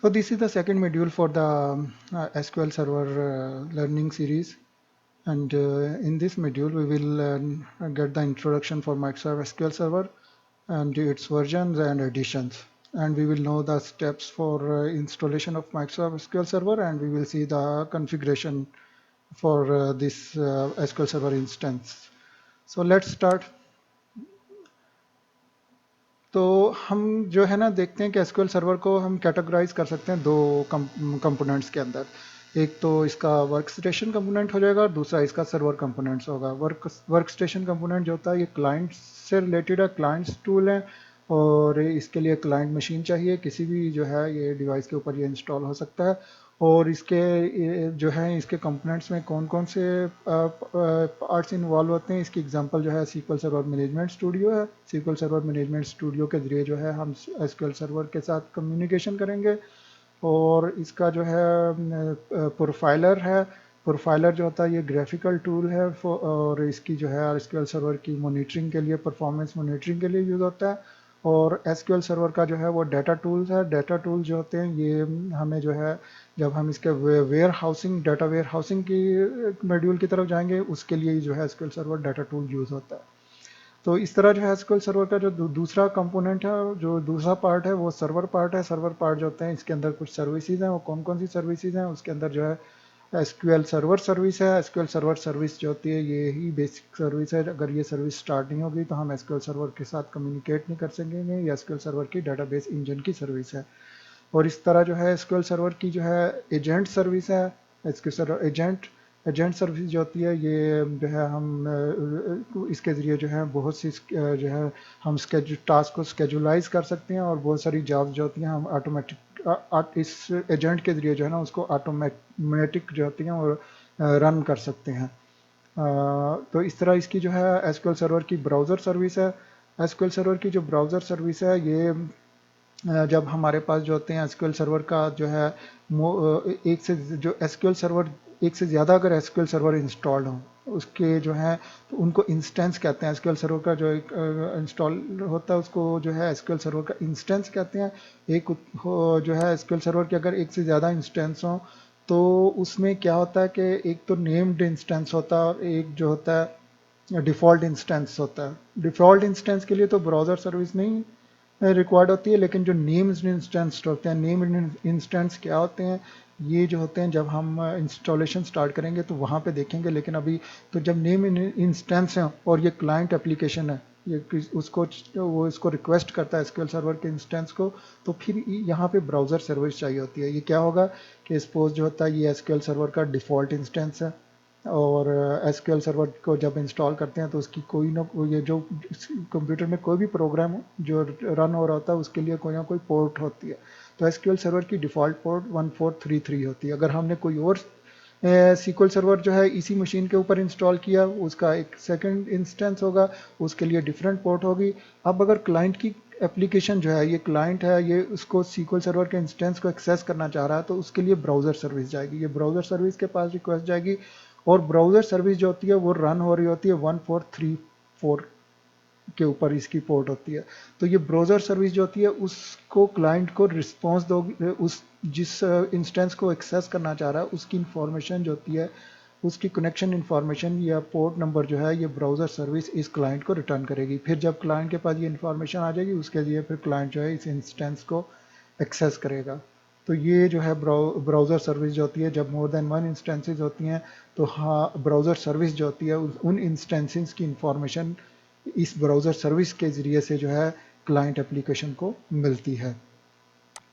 So this is the second module for the SQL Server learning series, and in this module we will get the introduction for Microsoft SQL Server and its versions and additions, and we will know the steps for installation of Microsoft SQL Server, and we will see the configuration for this SQL Server instance. So let's start. तो हम जो है ना देखते हैं कि SQL server को हम कैटेगराइज कर सकते हैं दो कंपोनेंट्स के अंदर। एक तो इसका वर्क स्टेशन कंपोनेंट हो जाएगा और दूसरा इसका सर्वर कंपोनेंट्स होगा। वर्क स्टेशन कंपोनेंट जो होता है ये क्लाइंट से रिलेटेड है, क्लाइंट्स टूल है और इसके लिए क्लाइंट मशीन चाहिए, किसी भी जो है ये डिवाइस के ऊपर ये इंस्टॉल हो सकता है। और इसके जो है इसके कंपोनेंट्स में कौन कौन से पार्ट्स इन्वॉल्व होते हैं, इसकी एग्जांपल जो है सीक्वल सर्वर मैनेजमेंट स्टूडियो है। सीक्वल सर्वर मैनेजमेंट स्टूडियो के ज़रिए जो है हम एसक्यूएल सर्वर के साथ कम्युनिकेशन करेंगे। और इसका जो है प्रोफाइलर है। प्रोफाइलर जो होता है ये ग्राफिकल टूल है और इसकी जो है एसक्यूएल सर्वर की मॉनिटरिंग के लिए, परफॉर्मेंस मॉनिटरिंग के लिए यूज़ होता है। और एसक्यूएल सर्वर का जो है वो डाटा टूल्स है। डाटा टूल जो होते हैं ये हमें जो है जब हम इसके warehousing, data warehousing की मॉड्यूल की तरफ जाएंगे उसके लिए जो है SQL server data tool use होता है। तो इस तरह जो है एसक्यूएल सर्वर का जो दूसरा कंपोनेंट है, जो दूसरा पार्ट है वो सर्वर पार्ट है। सर्वर पार्ट जो होते हैं इसके अंदर कुछ सर्विसेज हैं, वो कौन कौन सी सर्विसेज हैं उसके अंदर जो है एसक्यूएल सर्वर सर्विस है। एसक्यूएल सर्वर सर्विस जो होती है ये ही बेसिक सर्विस है। अगर ये सर्विस स्टार्ट नहीं होगी तो हम एसक्यूएल सर्वर के साथ कम्युनिकेट नहीं कर सकेंगे। ये एसक्यूएल सर्वर की डाटाबेस इंजन की सर्विस है। और इस तरह जो है एसक्यूएल सर्वर की जो है एजेंट सर्विस है। SQL server agent agent service जो होती है ये जो है हम इसके ज़रिए जो है बहुत सी जो है हम टास्क को स्केजुलाइज कर सकते हैं और बहुत सारी जॉब्स जो होती हैं हम ऑटोमेटिक इस एजेंट के ज़रिए जो है ना उसको ऑटोमेटिक जो होती हैं वो रन कर सकते हैं। तो इस तरह इसकी जो है एसक्यूएल सर्वर की ब्राउज़र सर्विस है। एसक्यूएल सर्वर की जो ब्राउज़र सर्विस है ये जब हमारे पास जो होते हैं एसक्यूएल सर्वर का जो है एक से जो एसक्यूएल सर्वर एक से ज़्यादा अगर एसक्यूएल सर्वर इंस्टॉल्ड हो उसके जो है तो उनको इंस्टेंस कहते हैं। एसक्यूएल सर्वर का जो एक इंस्टॉल होता है उसको जो है एसक्यूएल सर्वर का इंस्टेंस कहते हैं। एक जो है एसक्यूएल सर्वर के अगर एक से ज़्यादा इंस्टेंस हो तो उसमें क्या होता है कि एक तो नेम्ड इंस्टेंस होता है और एक जो होता है डिफ़ॉल्ट इंस्टेंस होता है। डिफ़ॉल्ट इंस्टेंस के लिए तो ब्राउज़र सर्विस नहीं रिक्वायर्ड होती है, लेकिन जो नेम्ड इंस्टेंस होते हैं, नेम्ड इंस्टेंस क्या होते हैं, ये जो होते हैं जब हम इंस्टॉलेशन स्टार्ट करेंगे तो वहाँ पे देखेंगे। लेकिन अभी तो जब नेम इंस्टेंस है और ये क्लाइंट एप्लीकेशन है, ये उसको वो इसको रिक्वेस्ट करता है एसक्यूएल सर्वर के इंस्टेंस को, तो फिर यहाँ पे ब्राउज़र सर्विस चाहिए होती है। ये क्या होगा कि सपोज जो होता है ये एसक्यूएल सर्वर का डिफ़ॉल्ट इंस्टेंस है और एसक्यूएल सर्वर को जब इंस्टॉल करते हैं तो उसकी कोई ना ये जो कंप्यूटर में कोई भी प्रोग्राम जो रन हो रहा होता है उसके लिए कोई ना कोई पोर्ट होती है। तो एसक्यूएल सर्वर की डिफ़ॉल्ट पोर्ट 1433 होती है। अगर हमने कोई और सीक्वल सर्वर जो है इसी मशीन के ऊपर इंस्टॉल किया उसका एक सेकंड इंस्टेंस होगा, उसके लिए डिफरेंट पोर्ट होगी। अब अगर क्लाइंट की एप्लीकेशन जो है ये क्लाइंट है, ये उसको सीक्वल सर्वर के इंस्टेंस को एक्सेस करना चाह रहा है तो उसके लिए ब्राउज़र सर्विस जाएगी। ये ब्राउज़र सर्विस के पास रिक्वेस्ट जाएगी और ब्राउज़र सर्विस जो होती है वो रन हो रही होती है 1434 के ऊपर इसकी पोर्ट होती है। तो ये ब्राउज़र सर्विस जो होती है उसको क्लाइंट को रिस्पॉन्स दोगी, उस जिस इंस्टेंस को एक्सेस करना चाह रहा है उसकी इंफॉर्मेशन जो होती है, उसकी कनेक्शन इंफॉर्मेशन या पोर्ट नंबर जो है ये ब्राउज़र सर्विस इस क्लाइंट को रिटर्न करेगी। फिर जब क्लाइंट के पास ये इंफॉर्मेशन आ जाएगी उसके लिए फिर क्लाइंट जो है इस इंस्टेंस को एक्सेस करेगा। तो ये जो है ब्राउज़र सर्विस जो होती है जब मोर देन वन इंस्टेंसेस होती हैं तो हाँ ब्राउज़र सर्विस जो होती है उन इंस्टेंसेस की इंफॉर्मेशन इस ब्राउज़र सर्विस के ज़रिए से जो है क्लाइंट एप्लीकेशन को मिलती है।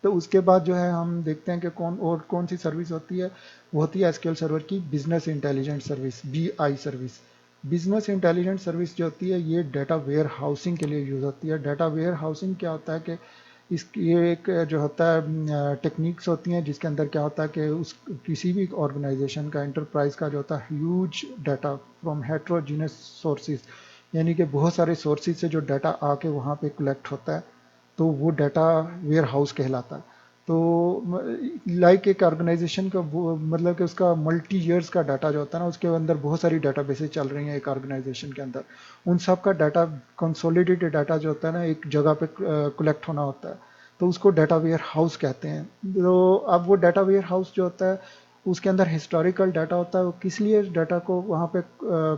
तो उसके बाद जो है हम देखते हैं कि कौन सी सर्विस होती है। वो होती है एसक्यूएल सर्वर की business intelligent service, BI service. Business intelligent service जो होती है ये डाटा वेयर हाउसिंग के लिए यूज़ होती है। डाटा वेयर हाउसिंग क्या होता है कि ये एक जो होता है टेक्निक्स होती हैं जिसके अंदर क्या होता है कि उस किसी भी ऑर्गेनाइजेशन का, एंटरप्राइज का जो होता है huge data from heterogeneous sources, यानी कि बहुत सारे सोर्सेज से जो डाटा आके वहाँ पे कलेक्ट होता है तो वो डाटा वेयर हाउस कहलाता है। तो लाइक एक ऑर्गेनाइजेशन का मतलब कि उसका मल्टी ईयर्स का डाटा जो होता है ना उसके अंदर बहुत सारी डाटाबेसेस चल रही हैं एक ऑर्गेनाइजेशन के अंदर, उन सब का डाटा कंसोलिडेटेड डाटा जो होता है ना एक जगह पे कलेक्ट होना होता है। तो उसको डाटा वेयर हाउस कहते हैं। तो अब वो डाटा वेयर हाउस जो होता है उसके अंदर हिस्टोरिकल डाटा होता है, वो किस लिए डाटा को वहाँ पे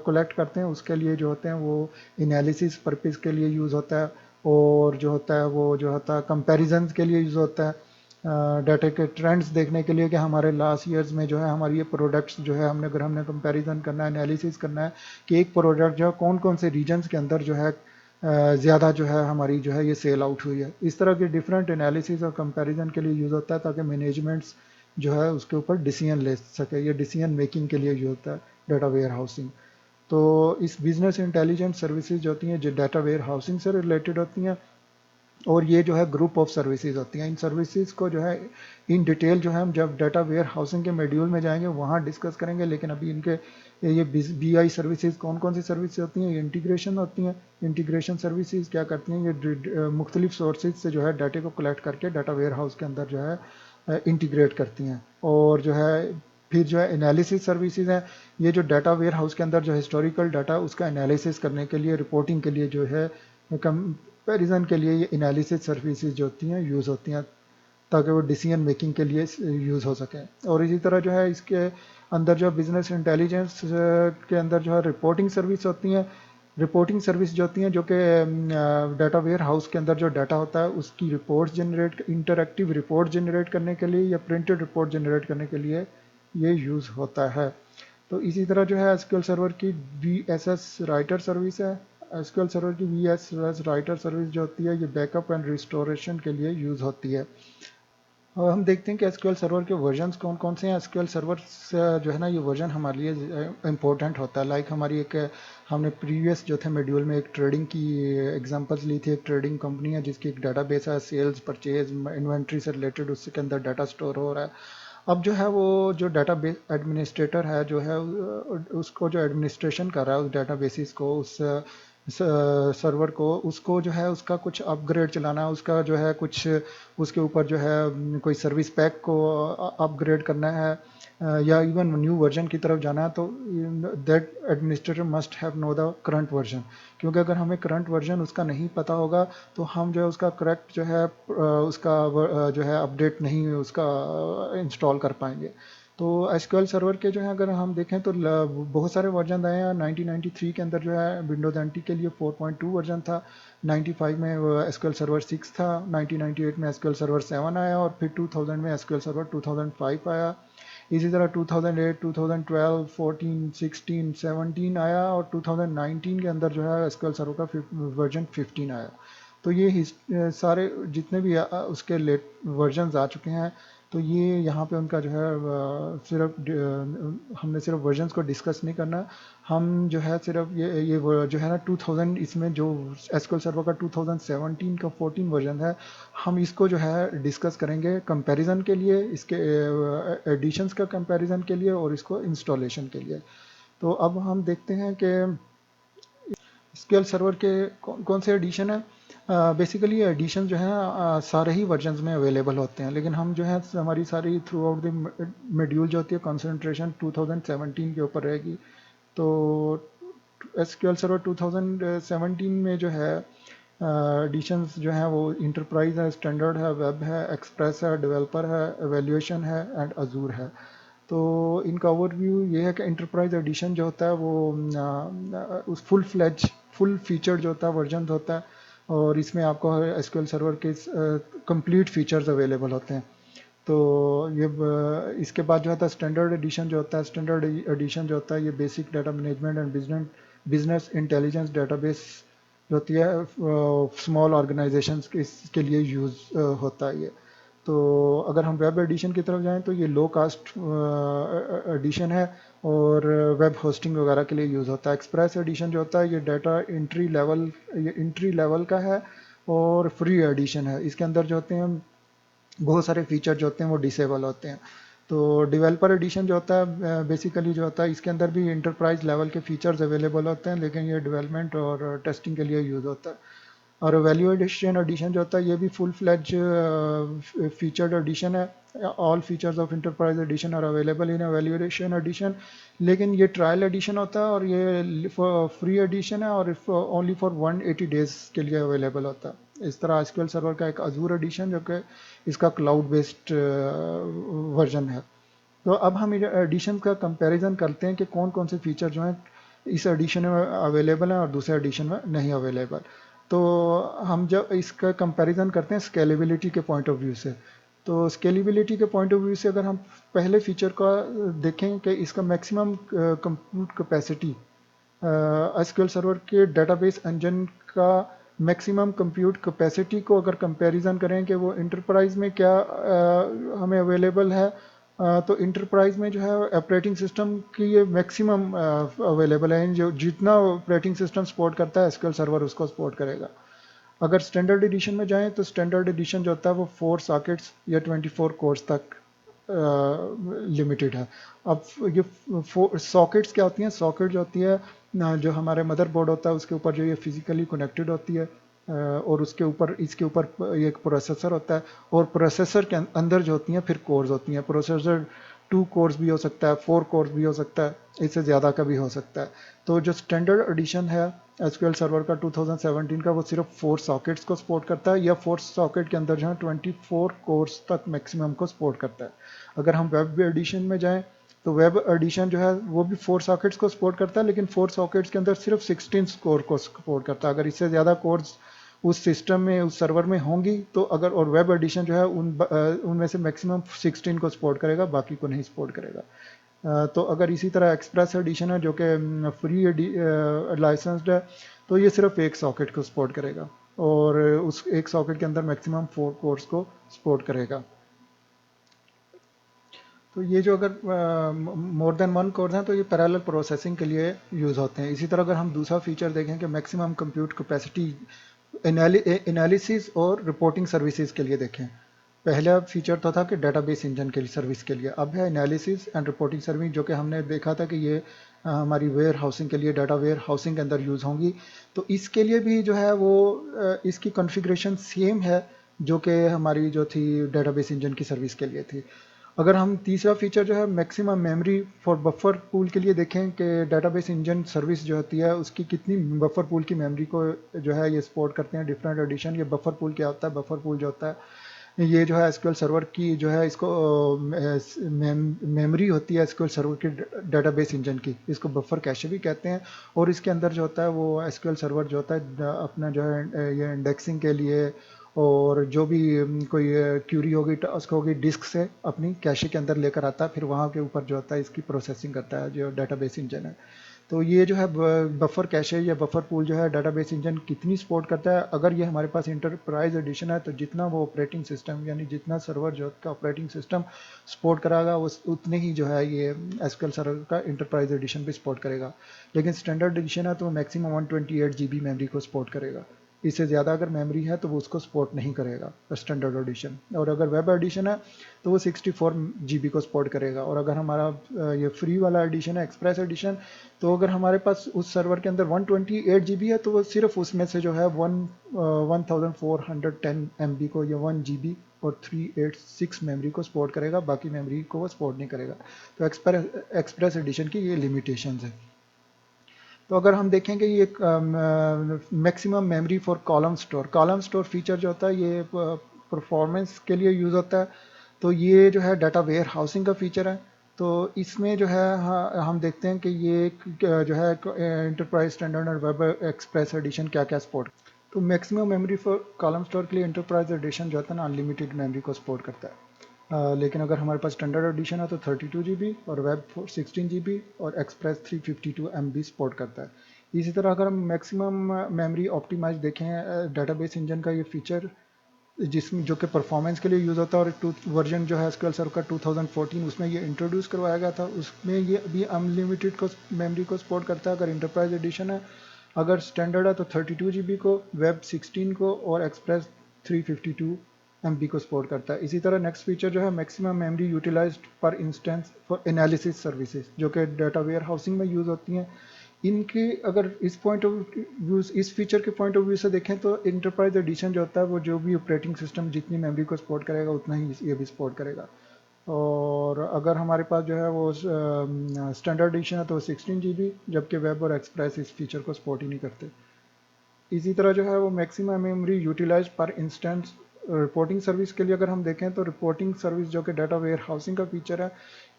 कलेक्ट करते हैं, उसके लिए जो होते हैं वो एनालिसिस पर्पज़ के लिए यूज़ होता है, और जो होता है वो जो होता है कंपैरिजन के लिए यूज़ होता है, डाटा के ट्रेंड्स देखने के लिए कि हमारे लास्ट ईयर्स में जो है हमारी ये प्रोडक्ट्स जो है हमने कंपैरिजन करना है, एनालिसिस करना है कि एक प्रोडक्ट जो है कौन कौन से रीजन्स के अंदर जो है ज़्यादा जो है हमारी जो है ये सेल आउट हुई है। इस तरह के डिफरेंट एनालिसिस और कंपैरिजन के लिए यूज़ होता है ताकि मैनेजमेंट्स जो है उसके ऊपर डिसीजन ले सके, ये डिसीजन मेकिंग के लिए यूज होता है डाटा वेयर हाउसिंग। तो इस बिजनेस इंटेलिजेंस सर्विसेज जो होती हैं जो डाटा वेयर हाउसिंग से रिलेटेड होती हैं, और ये जो है ग्रुप ऑफ सर्विसेज होती हैं। इन सर्विसेज को जो है इन डिटेल जो है हम जब डाटा वेयर हाउसिंग के मॉड्यूल में जाएंगे वहाँ डिस्कस करेंगे, लेकिन अभी इनके ये बी आई सर्विसेज कौन कौन सी सर्विस होती हैं, ये इंटीग्रेशन होती हैं। इंटीग्रेशन सर्विसेज क्या करती हैं, ये मुख्तलिफ सोर्सेज से जो है डाटे को कलेक्ट करके डाटा वेयर हाउस के अंदर जो है इंटीग्रेट करती हैं। और जो है फिर जो है एनालिसिस सर्विसेज हैं, ये जो डाटा वेयर हाउस के अंदर जो हिस्टोरिकल डाटा उसका एनालिसिस करने के लिए, रिपोर्टिंग के लिए जो है, कंपैरिजन के लिए ये एनालिसिस सर्विसेज जो होती हैं यूज़ होती हैं ताकि वो डिसीजन मेकिंग के लिए यूज़ हो सके। और इसी तरह जो है इसके अंदर जो बिजनेस इंटेलिजेंस के अंदर जो है रिपोर्टिंग सर्विस होती हैं। रिपोर्टिंग सर्विस जो होती हैं जो कि डाटा वेयर हाउस के अंदर जो डाटा होता है उसकी reports generate, interactive report generate करने के लिए या प्रिंटेड रिपोर्ट जनरेट करने के लिए ये यूज़ होता है। तो इसी तरह जो है एसक्यूएल सर्वर की V S S writer service है। एसक्यूएल सर्वर की V S S writer service जो होती है ये बैकअप एंड रिस्टोरेशन के लिए यूज़ होती है। और हम देखते हैं कि एसक्यूएल सर्वर के वर्जन्स कौन कौन से हैं। एसक्यूएल सर्वर जो है ना ये वर्जन हमारे लिए इम्पोर्टेंट होता है। लाइक हमारी एक हमने प्रीवियस जो थे मॉड्यूल में एक ट्रेडिंग की एग्जांपल्स ली थी। एक ट्रेडिंग कंपनी है जिसकी एक डाटाबेस है, सेल्स परचेज इन्वेंट्री से रिलेटेड उसके अंदर डाटा स्टोर हो रहा है। अब जो है वो जो डाटाबेस एडमिनिस्ट्रेटर है जो है उसको जो एडमिनिस्ट्रेशन कर रहा है उस डाटाबेसिस को, उस सर्वर को, उसको जो है उसका कुछ अपग्रेड चलाना है, उसका जो है कुछ उसके ऊपर जो है कोई सर्विस पैक को अपग्रेड करना है, या इवन न्यू वर्जन की तरफ जाना है, तो that administrator must have know the current version. क्योंकि अगर हमें करंट वर्जन उसका नहीं पता होगा तो हम जो है उसका करेक्ट जो है उसका जो है अपडेट नहीं उसका इंस्टॉल कर पाएंगे। तो एसक्यूएल सर्वर के जो है अगर हम देखें तो बहुत सारे वर्जन आए हैं। 1993 के अंदर जो है विंडोज एनटी के लिए 4.2 वर्जन था, 95 में एसक्यूएल सर्वर 6 था, 1998 में एसक्यूएल सर्वर 7 आया, और फिर 2000 में एसक्यूएल सर्वर 2005 आया। इसी तरह 2008, 2012, 14, 16, 17 आया, और 2019 के अंदर जो है एसक्यूएल सर्वर का वर्जन 15 आया। तो ये सारे जितने भी उसके लेट वर्जन आ चुके हैं, तो ये यहाँ पे उनका जो है सिर्फ हमने सिर्फ वर्जन्स को डिस्कस नहीं करना, हम जो है सिर्फ ये जो है ना 2000 इसमें जो एसक्यूएल सर्वर का 2017 का 14 वर्जन है, हम इसको जो है डिस्कस करेंगे कंपैरिजन के लिए, इसके एडिशंस का कंपैरिजन के लिए और इसको इंस्टॉलेशन के लिए। तो अब हम देखते हैं कि एसक्यूएल सर्वर के कौन से एडिशन है। बेसिकली एडिशन जो है सारे ही वर्जन्स में अवेलेबल होते हैं, लेकिन हम जो है हमारी सारी थ्रू आउट द मॉड्यूल जो होती है कंसंट्रेशन 2017 के ऊपर रहेगी। तो एसक्यूएल सर्वर 2017 में जो है एडिशंस जो है वो इंटरप्राइज है, स्टैंडर्ड है, वेब है, एक्सप्रेस है, डेवलपर है, एवेल्यूएशन है एंड अजूर है। तो इनका ओवरव्यू ये है कि इंटरप्राइज एडिशन जो होता है वो उस फुल फीचर जो होता है वर्जन होता है, और इसमें आपको एसक्यूएल सर्वर के कंप्लीट फीचर्स अवेलेबल होते हैं। तो ये इसके बाद जो होता है स्टैंडर्ड एडिशन जो होता है, स्टैंडर्ड एडिशन जो होता है ये basic data management and business intelligence database जो होती है स्मॉल ऑर्गेनाइजेशंस के लिए यूज़ होता है ये। तो अगर हम वेब एडिशन की तरफ जाएं तो ये लो कास्ट एडिशन है और वेब होस्टिंग वगैरह के लिए यूज़ होता है। एक्सप्रेस एडिशन जो होता है ये डाटा एंट्री लेवल का है और फ्री एडिशन है। इसके अंदर जो होते हैं बहुत सारे फीचर जो होते हैं वो डिसेबल होते हैं। तो डेवलपर एडिशन जो होता है बेसिकली जो होता है इसके अंदर भी इंटरप्राइज लेवल के फीचर्स अवेलेबल होते हैं, लेकिन ये डेवलपमेंट और टेस्टिंग के लिए यूज़ होता है। और वैल्यूएशन एडिशन जो होता है ये भी फुल फ्लैज फीचर्ड एडिशन है। All features of enterprise edition are available in valuation edition, लेकिन ये ट्रायल एडिशन होता है और ये फ्री एडिशन है और ओनली फॉर 180 डेज के लिए अवेलेबल होता है। इस तरह एसक्यूएल सर्वर का एक अजूर एडिशन जो कि इसका क्लाउड बेस्ड वर्जन है। तो अब हम एडिशन का कंपैरिजन करते हैं कि कौन कौन से फीचर जो हैं इस एडिशन में अवेलेबल हैं और दूसरे एडिशन में नहीं अवेलेबल। तो हम जब इसका कंपैरिजन करते हैं स्केलेबिलिटी के पॉइंट ऑफ व्यू से, तो स्केलेबिलिटी के पॉइंट ऑफ व्यू से अगर हम पहले फीचर का देखें कि इसका maximum compute capacity SQL server के डेटाबेस इंजन का मैक्सिमम कंप्यूट कैपेसिटी को अगर कंपैरिजन करें कि वो इंटरप्राइज में क्या हमें अवेलेबल है, तो इंटरप्राइज में जो है ऑपरेटिंग सिस्टम की ये मैक्सिमम अवेलेबल है, जो जितना ऑपरेटिंग सिस्टम सपोर्ट करता है एसक्यूएल सर्वर उसको सपोर्ट करेगा। अगर स्टैंडर्ड एडिशन में जाएं तो स्टैंडर्ड एडिशन जो होता है वो 4 सॉकेट्स या 24 कोर्स तक लिमिटेड है। अब ये सॉकेट्स क्या होती हैं? सॉकेट जो होती है जो हमारे मदरबोर्ड होता है उसके ऊपर जो ये फिजिकली कनेक्टेड होती है, और उसके ऊपर इसके ऊपर ये एक प्रोसेसर होता है, और प्रोसेसर के अंदर जो होती हैं फिर कोर्स होती हैं। प्रोसेसर 2 कोर्स भी हो सकता है, 4 कोर्स भी हो सकता है, इससे ज़्यादा का भी हो सकता है। तो जो स्टैंडर्ड एडिशन है एसक्यूएल सर्वर का 2017 का वो सिर्फ 4 सॉकेट्स को सपोर्ट करता है, या 4 सॉकेट के अंदर जो है 24 कोर्स तक मैक्सिमम को सपोर्ट करता है। अगर हम वेब एडिशन में जाएं तो वेब एडिशन जो है वो भी 4 सॉकेट्स को सपोर्ट करता है, लेकिन 4 सॉकेट्स के अंदर सिर्फ 16 कोर को सपोर्ट करता है। अगर इससे ज़्यादा कोर्स उस सिस्टम में उस सर्वर में होंगी तो अगर, और वेब एडिशन जो है उनमें से मैक्सिमम 16 को सपोर्ट करेगा, बाकी को नहीं सपोर्ट करेगा। तो अगर इसी तरह एक्सप्रेस एडिशन है जो कि फ्री लाइसेंस्ड है, तो ये सिर्फ एक सॉकेट को सपोर्ट करेगा, और उस एक सॉकेट के अंदर मैक्सिमम 4 कोर्स को सपोर्ट करेगा। तो ये जो अगर मोर देन वन कोर्स हैं तो ये पैरेलल प्रोसेसिंग के लिए यूज़ होते हैं। इसी तरह अगर हम दूसरा फीचर देखें कि मैक्सिमम कंप्यूट कैपेसिटी एनालिसिस और रिपोर्टिंग सर्विसेज के लिए देखें। पहला फीचर तो था कि डेटाबेस इंजन के लिए सर्विस के लिए, अब है एनालिसिस एंड रिपोर्टिंग सर्विस, जो कि हमने देखा था कि ये हमारी वेयर हाउसिंग के लिए, डाटा वेयर हाउसिंग के अंदर यूज़ होंगी। तो इसके लिए भी जो है वो इसकी कॉन्फ़िगरेशन सेम है जो कि हमारी जो थी डेटाबेस इंजन की सर्विस के लिए थी। अगर हम तीसरा फीचर जो है maximum memory for buffer pool के लिए देखें कि डेटाबेस इंजन सर्विस जो होती है उसकी कितनी बफर पूल की मेमोरी को जो है ये सपोर्ट करते हैं डिफरेंट एडिशन। ये बफर पूल क्या होता है? बफर पूल जो होता है ये जो है एसक्यूएल सर्वर की जो है इसको मेमोरी होती है एसक्यूएल सर्वर की डेटाबेस इंजन की, इसको बफर कैशे भी कहते हैं। और इसके अंदर जो होता है वो एसक्यूएल सर्वर जो होता है अपना जो है ये इंडेक्सिंग के लिए, और जो भी कोई क्यूरी होगी टास्क होगी डिस्क से अपनी कैशे के अंदर लेकर आता है, फिर वहाँ के ऊपर जो होता है इसकी प्रोसेसिंग करता है जो डेटाबेस इंजन है। तो ये जो है बफर कैशे या बफर पूल जो है डेटाबेस इंजन कितनी सपोर्ट करता है? अगर ये हमारे पास इंटरप्राइज एडिशन है तो जितना वो ऑपरेटिंग सिस्टम यानी जितना सर्वर जो का ऑपरेटिंग सिस्टम सपोर्ट कराएगा उस उतने ही जो है ये एसक्यूएल सर्वर का इंटरप्राइज एडिशन भी सपोर्ट करेगा। लेकिन स्टैंडर्ड एडिशन है तो मैक्सिमम 128 GB मेमोरी को सपोर्ट करेगा। इससे ज़्यादा अगर मेमोरी है तो वो उसको सपोर्ट नहीं करेगा स्टैंडर्ड एडिशन। और अगर वेब एडिशन है तो वो 64 GB को सपोर्ट करेगा। और अगर हमारा ये फ्री वाला एडिशन है एक्सप्रेस एडिशन, तो अगर हमारे पास उस सर्वर के अंदर 128 GB है तो वो सिर्फ उसमें से जो है 1410 MB को या 1 GB और 386 मेमोरी को सपोर्ट करेगा, बाकी मेमोरी को वो सपोर्ट नहीं करेगा। तो एक्सप्रेस एडिशन की ये लिमिटेशंस है। तो अगर हम देखेंगे ये maximum memory for column store feature जो होता है ये परफॉर्मेंस के लिए यूज़ होता है। तो ये जो है डाटा वेयर हाउसिंग का फीचर है। तो इसमें जो है हम देखते हैं कि ये जो है इंटरप्राइज स्टैंडर्ड और वेब एक्सप्रेस एडिशन क्या क्या सपोर्ट। तो maximum memory for column store के लिए इंटरप्राइज एडिशन जो होता है ना अनलिमिटेड मेमोरी को सपोर्ट करता है। लेकिन अगर हमारे पास स्टैंडर्ड एडिशन है तो 32 GB और वेब 16 GB और एक्सप्रेस 352 MB सपोर्ट करता है। इसी तरह अगर हम मैक्सिमम मेमोरी ऑप्टिमाइज देखें डेटाबेस इंजन का ये फीचर जिसमें जो कि परफॉर्मेंस के लिए यूज़ होता है, और वर्जन जो है एसक्यूएल सर्वर का 2014 उसमें ये इंट्रोड्यूस करवाया गया था, उसमें ये अभी अनलिमिटेड को मेमोरी को सपोर्ट करता है अगर इंटरप्राइज एडिशन है। अगर स्टैंडर्ड है तो 32 GB को, वेब 16 को और एक्सप्रेस 352 MB को सपोर्ट करता है। इसी तरह नेक्स्ट फीचर जो है मैक्सिमम मेमोरी यूटिलाइज्ड पर इंस्टेंस फॉर एनालिसिस सर्विसेज जो कि डाटा वेयर हाउसिंग में यूज़ होती हैं। इनके अगर इस पॉइंट ऑफ व्यू इस फीचर के पॉइंट ऑफ व्यू से देखें तो इंटरप्राइज एडिशन जो होता है वो जो भी ऑपरेटिंग सिस्टम जितनी मेमोरी को सपोर्ट करेगा उतना ही ये भी सपोर्ट करेगा। और अगर हमारे पास जो है वो स्टैंडर्ड एडिशन है तो 16 GB, जबकि वेब और एक्सप्रेस इस फीचर को सपोर्ट ही नहीं करते। इसी तरह जो है वो मैक्सिमम मेमोरी यूटिलाइज पर इंस्टेंस रिपोर्टिंग सर्विस के लिए अगर हम देखें तो रिपोर्टिंग सर्विस जो कि डाटा वेयर हाउसिंग का फीचर है,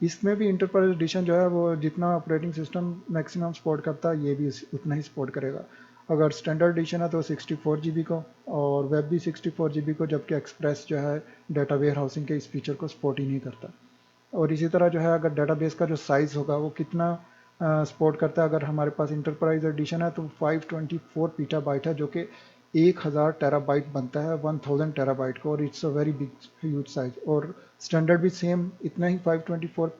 इसमें भी इंटरप्राइज एडिशन जो है वो जितना ऑपरेटिंग सिस्टम मैक्सिमम सपोर्ट करता है ये भी उतना ही सपोर्ट करेगा। अगर स्टैंडर्ड एडिशन है तो 64 GB को, और वेब भी 64 GB को, जबकि एक्सप्रेस जो है डाटा वेयर हाउसिंग के इस फीचर को सपोर्ट ही नहीं करता। और इसी तरह जो है अगर डाटाबेस का जो साइज़ होगा वो कितना सपोर्ट करता है, अगर हमारे पास इंटरप्राइज एडिशन है तो 524 पीटाबाइट है, जो कि 1000 टेराबाइट बनता है 1000 टेराबाइट को, और it's a very big huge size. और स्टैंडर्ड भी सेम इतना ही 524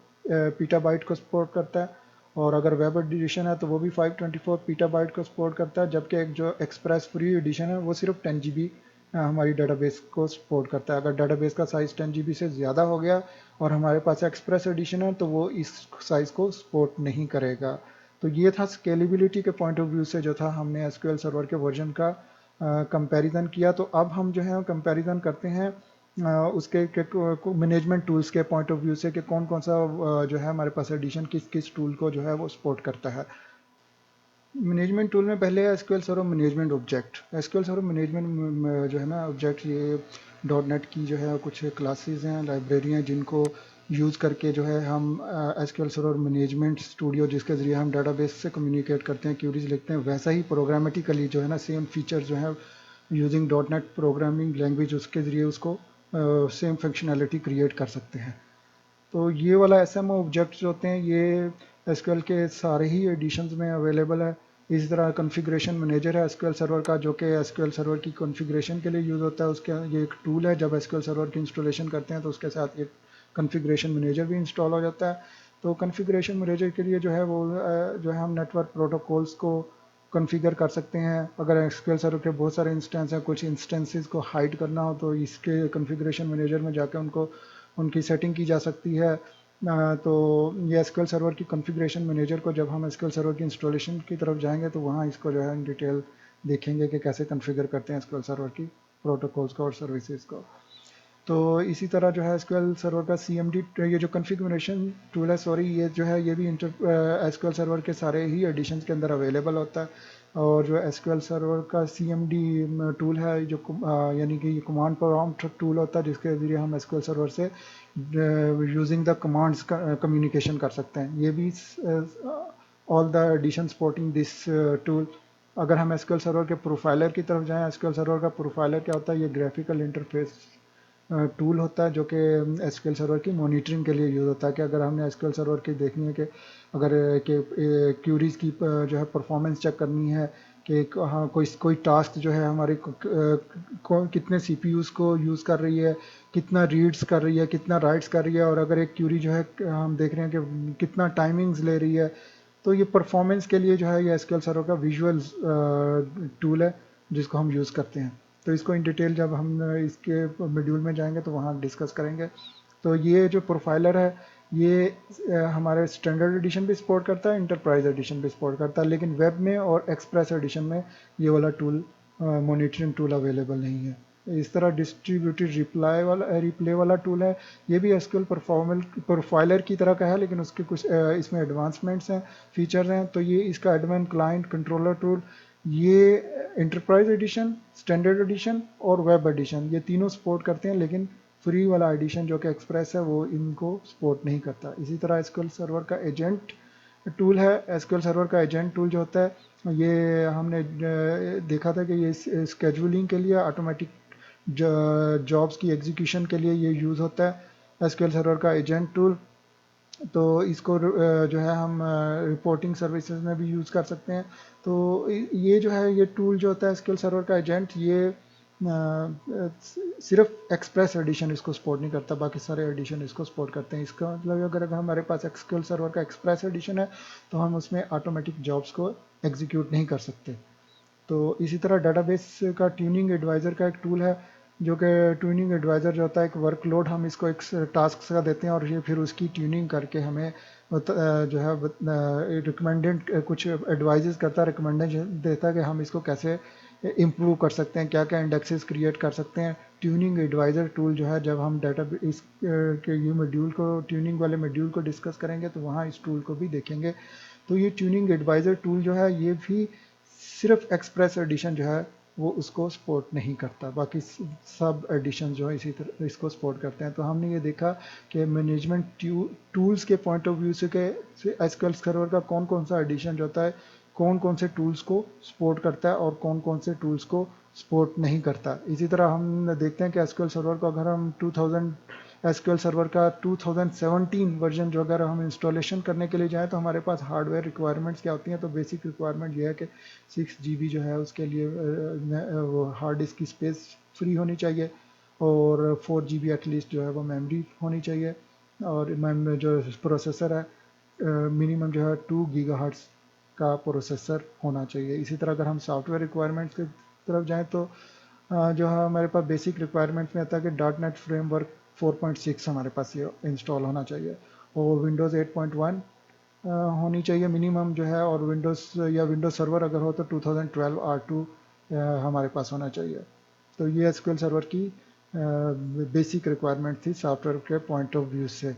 पीटाबाइट को सपोर्ट करता है। और अगर वेब एडिशन है तो वो भी 524 पीटाबाइट को सपोर्ट करता है, जबकि एक जो एक्सप्रेस फ्री एडिशन है वो सिर्फ 10 GB हमारी डाटाबेस को सपोर्ट करता है। अगर डाटाबेस का साइज़ 10 GB से ज़्यादा हो गया और हमारे पास एक्सप्रेस एडिशन है तो वो इस साइज़ को सपोर्ट नहीं करेगा। तो ये था स्केलेबिलिटी के पॉइंट ऑफ व्यू से जो था हमने एसक्यूएल सर्वर के वर्जन का कंपैरिजन किया। तो अब हम जो है कंपैरिजन करते हैं उसके मैनेजमेंट टूल्स के पॉइंट ऑफ व्यू से कि कौन कौन सा जो है हमारे पास एडिशन किस किस टूल को जो है वो सपोर्ट करता है। मैनेजमेंट टूल में पहले है SQL server management object. SQL server management जो है ना ऑब्जेक्ट, ये डॉट नेट की जो है कुछ क्लासेस हैं, लाइब्रेरी हैं, जिनको यूज़ करके जो है हम एसक्यूएल सर्वर मैनेजमेंट स्टूडियो, जिसके ज़रिए हम डाटाबेस से कम्युनिकेट करते हैं, क्यूरीज लिखते हैं, वैसा ही प्रोग्रामेटिकली जो है ना सेम फीचर जो है using dot net programming language उसके ज़रिए उसको सेम फंक्शनैलिटी क्रिएट कर सकते हैं। तो ये वाला एस एम ऑब्जेक्ट्स जो होते हैं ये एसक्यूएल के सारे ही एडिशंस में अवेलेबल है। इसी तरह कॉन्फ़िगरेशन मैनेजर है एसक्यूएल सर्वर का, जो कि एसक्यूएल सर्वर की कॉन्फ़िगरेशन के लिए यूज़ होता है। उसके ये एक टूल है, जब एसक्यूएल सर्वर की इंस्टॉलेशन करते हैं तो उसके साथ ये कॉन्फ़िगरेशन मैनेजर भी इंस्टॉल हो जाता है। तो कॉन्फ़िगरेशन मैनेजर के लिए जो है वो जो है हम नेटवर्क प्रोटोकॉल्स को कॉन्फ़िगर कर सकते हैं। अगर एसक्यूएल सर्वर के बहुत सारे इंस्टेंस हैं, कुछ इंस्टेंसेस को हाइड करना हो तो इसके कॉन्फ़िगरेशन मैनेजर में जाकर उनको उनकी सेटिंग की जा सकती है। तो ये एसक्यूएल सर्वर की कॉन्फ़िगरेशन मैनेजर को जब हम एसक्यूएल सर्वर की इंस्टॉलेशन की तरफ जाएंगे तो वहाँ इसको जो है इन डिटेल देखेंगे कि कैसे कॉन्फ़िगर करते हैं एसक्यूएल सर्वर की प्रोटोकॉल्स को और सर्विसेज को। तो इसी तरह जो है एसक्यूएल सर्वर का CMD, ये जो कॉन्फ़िगरेशन टूल है, सॉरी, ये जो है ये भी एसक्यूएल सर्वर के सारे ही एडिशंस के अंदर अवेलेबल होता है। और जो एसक्यूएल सर्वर का CMD टूल है जो यानी कि ये कमांड प्रॉम्प्ट टूल होता है, जिसके ज़रिए हम एसक्यूएल सर्वर से यूजिंग द कमांड्स कम्युनिकेशन कर सकते हैं। ये भी all the edition supporting this tool. अगर हम एसक्यूएल सर्वर के प्रोफाइलर की तरफ जाएं, एसक्यूएल सर्वर का प्रोफाइलर क्या होता है, ये ग्राफिकल इंटरफेस टूल होता है जो कि एसक्यूएल सर्वर की मॉनिटरिंग के लिए यूज़ होता है। कि अगर हमने एसक्यूएल सर्वर की देखनी है कि अगर कि क्यूरीज की जो है परफॉर्मेंस चेक करनी है कि हाँ कोई कोई टास्क जो है हमारे कितने CPUs को यूज़ कर रही है, कितना रीड्स कर रही है, कितना राइट्स कर रही है, और अगर एक क्यूरी जो है हम देख रहे हैं कि कितना टाइमिंग्स ले रही है, तो ये परफॉर्मेंस के लिए जो है ये एसक्यूएल सर्वर का विजुअल टूल है जिसको हम यूज़ करते हैं। तो इसको इन डिटेल जब हम इसके मॉड्यूल में जाएंगे तो वहाँ डिस्कस करेंगे। तो ये जो प्रोफाइलर है ये हमारे स्टैंडर्ड एडिशन भी सपोर्ट करता है, इंटरप्राइज एडिशन भी सपोर्ट करता है, लेकिन वेब में और एक्सप्रेस एडिशन में ये वाला टूल मॉनिटरिंग टूल अवेलेबल नहीं है। इस तरह डिस्ट्रीब्यूटेड रिप्ले वाला टूल है, ये भी एसक्यूएल प्रोफाइलर की तरह का है, लेकिन उसके कुछ इसमें एडवांसमेंट्स हैं, फीचर्स हैं। तो ये इसका एडमिन क्लाइंट कंट्रोलर टूल, ये इंटरप्राइज एडिशन, स्टैंडर्ड एडिशन और वेब एडिशन ये तीनों सपोर्ट करते हैं, लेकिन फ्री वाला एडिशन जो कि एक्सप्रेस है वो इनको सपोर्ट नहीं करता। इसी तरह एसक्यूएल सर्वर का एजेंट टूल है। एसक्यूएल सर्वर का एजेंट टूल जो होता है ये हमने देखा था कि ये स्केजुलिंग के लिए, ऑटोमेटिक जॉब्स की एग्जीक्यूशन के लिए ये यूज़ होता है एसक्यूएल सर्वर का एजेंट टूल। तो इसको जो है हम रिपोर्टिंग सर्विसेज में भी यूज़ कर सकते हैं। तो ये जो है ये टूल जो होता है एसक्यूएल सर्वर का एजेंट, ये सिर्फ एक्सप्रेस एडिशन इसको सपोर्ट नहीं करता, बाकी सारे एडिशन इसको सपोर्ट करते हैं। इसका मतलब अगर हमारे पास एसक्यूएल सर्वर का एक्सप्रेस एडिशन है तो हम उसमें ऑटोमेटिक जॉब्स को एग्जीक्यूट नहीं कर सकते। तो इसी तरह डाटाबेस का ट्यूनिंग एडवाइज़र का एक टूल है, जो कि ट्यूनिंग एडवाइज़र जो होता है एक वर्कलोड हम इसको एक टास्क का देते हैं और ये फिर उसकी ट्यूनिंग करके हमें जो है रिकमेंडेड कुछ एडवाइजेस करता है, रिकमेंडेशन देता है कि हम इसको कैसे इम्प्रूव कर सकते हैं, क्या क्या इंडेक्सेस क्रिएट कर सकते हैं। ट्यूनिंग एडवाइज़र टूल जो है जब हम डाटा इस के ये मॉड्यूल को ट्यूनिंग वाले मॉड्यूल को डिस्कस करेंगे तो वहाँ इस टूल को भी देखेंगे। तो ये ट्यूनिंग एडवाइज़र टूल जो है ये भी सिर्फ एक्सप्रेस एडिशन जो है वो उसको सपोर्ट नहीं करता, बाकी सब एडिशन जो है इसी तरह इसको सपोर्ट करते हैं। तो हमने ये देखा कि मैनेजमेंट टूल्स के पॉइंट ऑफ व्यू से कि एसक्यूएल सर्वर का कौन कौन सा एडिशन जो होता है, कौन कौन से टूल्स को सपोर्ट करता है और कौन कौन से टूल्स को सपोर्ट नहीं करता। इसी तरह हम देखते हैं कि एसक्यूएल सर्वर को अगर हम 2000 एसक्यूएल सर्वर का 2017 वर्जन जो अगर हम इंस्टॉलेशन करने के लिए जाएं तो हमारे पास हार्डवेयर रिक्वायरमेंट्स क्या होती हैं। तो बेसिक रिक्वायरमेंट ये है कि 6 GB जो है उसके लिए वो हार्ड डिस्क की स्पेस फ्री होनी चाहिए और 4 GB एटलीस्ट जो है वो मेमोरी होनी चाहिए, और जो प्रोसेसर है मिनिमम जो है 2 GHz का प्रोसेसर होना चाहिए। इसी तरह अगर हम सॉफ्टवेयर रिक्वायरमेंट्स की तरफ जाएं तो जो है हमारे पास बेसिक रिक्वायरमेंट्स में आता है कि डॉट नेट फ्रेमवर्क 4.6 हमारे पास ये इंस्टॉल होना चाहिए, और विंडोज़ 8.1 होनी चाहिए मिनिमम जो है, और विंडोज़ या विंडोज सर्वर अगर हो तो 2012 R2 हमारे पास होना चाहिए। तो ये एसक्यूएल सर्वर की बेसिक रिक्वायरमेंट थी सॉफ्टवेयर के पॉइंट ऑफ व्यू से।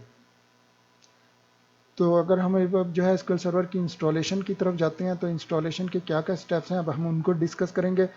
तो अगर हम अब जो है एसक्यूएल सर्वर की इंस्टॉलेशन की तरफ जाते हैं तो इंस्टॉलेशन के क्या क्या स्टेप्स हैं अब हम उनको डिस्कस करेंगे।